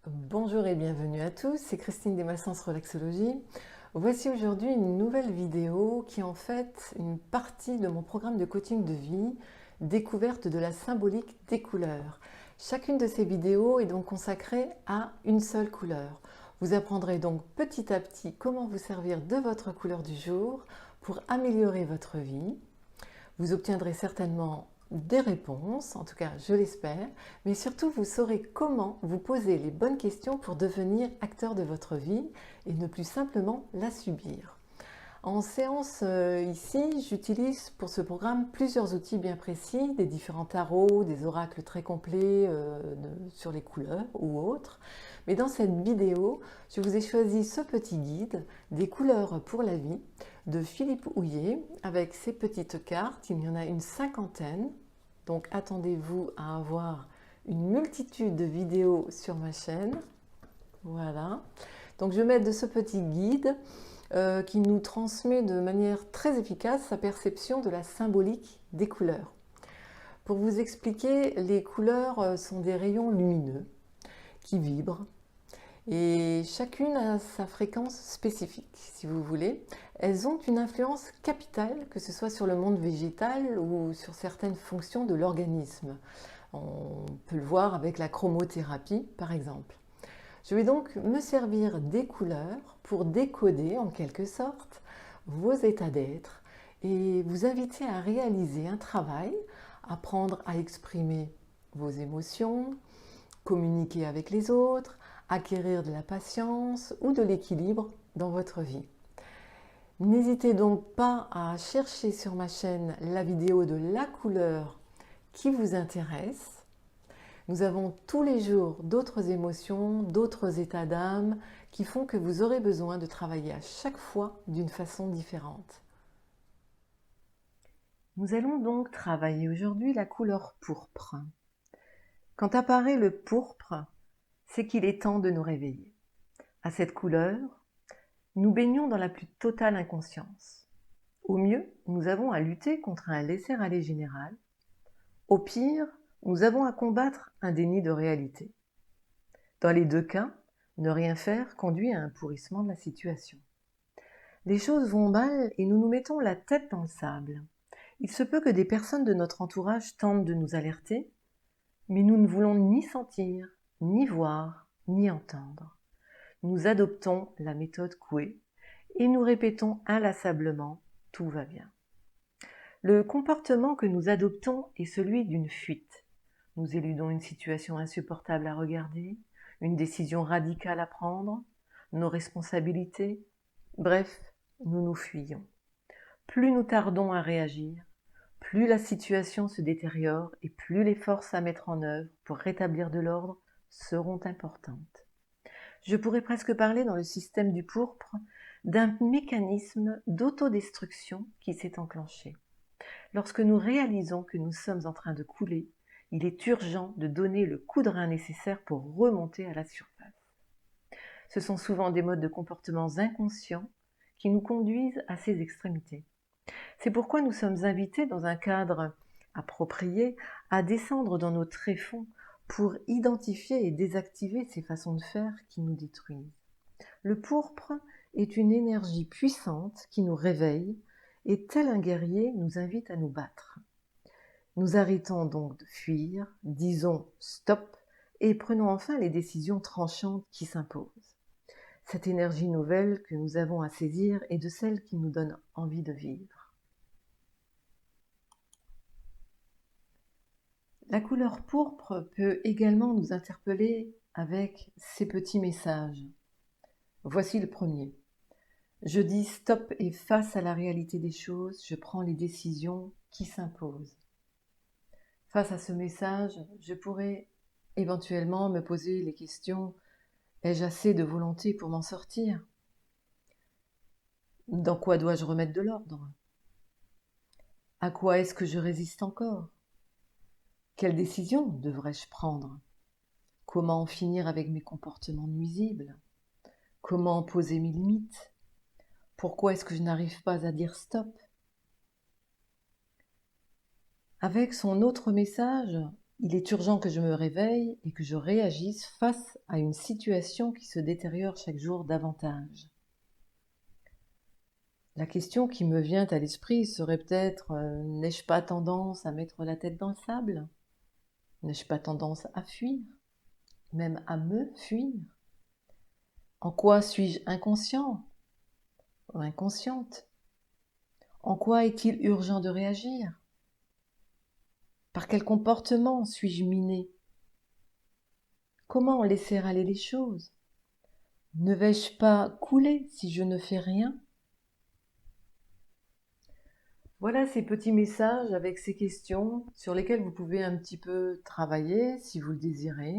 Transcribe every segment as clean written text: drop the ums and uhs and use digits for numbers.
Bonjour et bienvenue à tous, c'est Christine d'Emassens Relaxologie. Voici aujourd'hui une nouvelle vidéo qui est en fait une partie de mon programme de coaching de vie, découverte de la symbolique des couleurs. Chacune de ces vidéos est donc consacrée à une seule couleur. Vous apprendrez donc petit à petit comment vous servir de votre couleur du jour pour améliorer votre vie. Vous obtiendrez certainement des réponses, en tout cas je l'espère, mais surtout vous saurez comment vous poser les bonnes questions pour devenir acteur de votre vie et ne plus simplement la subir. En séance ici, j'utilise pour ce programme plusieurs outils bien précis, des différents tarots, des oracles très complets sur les couleurs ou autres. Mais dans cette vidéo, je vous ai choisi ce petit guide des couleurs pour la vie de Philippe Houillet avec ses petites cartes. Il y en a une cinquantaine, donc attendez-vous à avoir une multitude de vidéos sur ma chaîne. Voilà. Donc je vais mettre de ce petit guide qui nous transmet de manière très efficace sa perception de la symbolique des couleurs. Pour vous expliquer, les couleurs sont des rayons lumineux qui vibrent et chacune a sa fréquence spécifique, si vous voulez. Elles ont une influence capitale, que ce soit sur le monde végétal ou sur certaines fonctions de l'organisme. On peut le voir avec la chromothérapie, par exemple. Je vais donc me servir des couleurs pour décoder en quelque sorte vos états d'être et vous inviter à réaliser un travail, apprendre à exprimer vos émotions, communiquer avec les autres, acquérir de la patience ou de l'équilibre dans votre vie. N'hésitez donc pas à chercher sur ma chaîne la vidéo de la couleur qui vous intéresse. Nous avons tous les jours d'autres émotions, d'autres états d'âme qui font que vous aurez besoin de travailler à chaque fois d'une façon différente. Nous allons donc travailler aujourd'hui la couleur pourpre. Quand apparaît le pourpre, c'est qu'il est temps de nous réveiller. À cette couleur, nous baignons dans la plus totale inconscience. Au mieux, nous avons à lutter contre un laisser-aller général. Au pire, nous avons à combattre un déni de réalité. Dans les deux cas, ne rien faire conduit à un pourrissement de la situation. Les choses vont mal et nous nous mettons la tête dans le sable. Il se peut que des personnes de notre entourage tentent de nous alerter, mais nous ne voulons ni sentir, ni voir, ni entendre. Nous adoptons la méthode Coué et nous répétons inlassablement « tout va bien ». Le comportement que nous adoptons est celui d'une fuite. Nous éludons une situation insupportable à regarder, une décision radicale à prendre, nos responsabilités. Bref, nous nous fuyons. Plus nous tardons à réagir, plus la situation se détériore et plus les forces à mettre en œuvre pour rétablir de l'ordre seront importantes. Je pourrais presque parler dans le système du pourpre d'un mécanisme d'autodestruction qui s'est enclenché. Lorsque nous réalisons que nous sommes en train de couler, il est urgent de donner le coup de rein nécessaire pour remonter à la surface. Ce sont souvent des modes de comportements inconscients qui nous conduisent à ces extrémités. C'est pourquoi nous sommes invités dans un cadre approprié à descendre dans nos tréfonds pour identifier et désactiver ces façons de faire qui nous détruisent. Le pourpre est une énergie puissante qui nous réveille et, tel un guerrier, nous invite à nous battre. Nous arrêtons donc de fuir, disons stop et prenons enfin les décisions tranchantes qui s'imposent. Cette énergie nouvelle que nous avons à saisir est de celle qui nous donne envie de vivre. La couleur pourpre peut également nous interpeller avec ces petits messages. Voici le premier. Je dis stop et face à la réalité des choses, je prends les décisions qui s'imposent. Face à ce message, je pourrais éventuellement me poser les questions: ai-je assez de volonté pour m'en sortir? Dans quoi dois-je remettre de l'ordre? À quoi est-ce que je résiste encore? Quelle décision devrais-je prendre? Comment en finir avec mes comportements nuisibles? Comment poser mes limites? Pourquoi est-ce que je n'arrive pas à dire stop? Avec son autre message, Il est urgent que je me réveille et que je réagisse face à une situation qui se détériore chaque jour davantage. La question qui me vient à l'esprit serait peut-être n'ai-je pas tendance à mettre la tête dans le sable? N'ai-je pas tendance à fuir? Même à me fuir? En quoi suis-je inconscient ou inconsciente? En quoi est-il urgent de réagir? Par quel comportement suis-je miné? Comment laisser aller les choses? Ne vais-je pas couler si je ne fais rien? Voilà ces petits messages avec ces questions sur lesquelles vous pouvez un petit peu travailler si vous le désirez.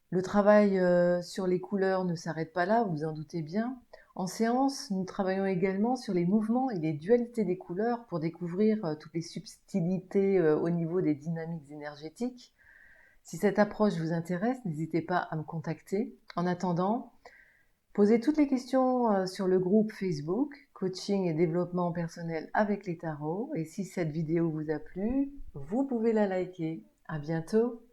Le travail sur les couleurs ne s'arrête pas là, vous vous en doutez bien. En séance, nous travaillons également sur les mouvements et les dualités des couleurs pour découvrir toutes les subtilités au niveau des dynamiques énergétiques. Si cette approche vous intéresse, n'hésitez pas à me contacter. En attendant, posez toutes les questions sur le groupe Facebook Coaching et développement personnel avec les tarots. Et si cette vidéo vous a plu, vous pouvez la liker. À bientôt!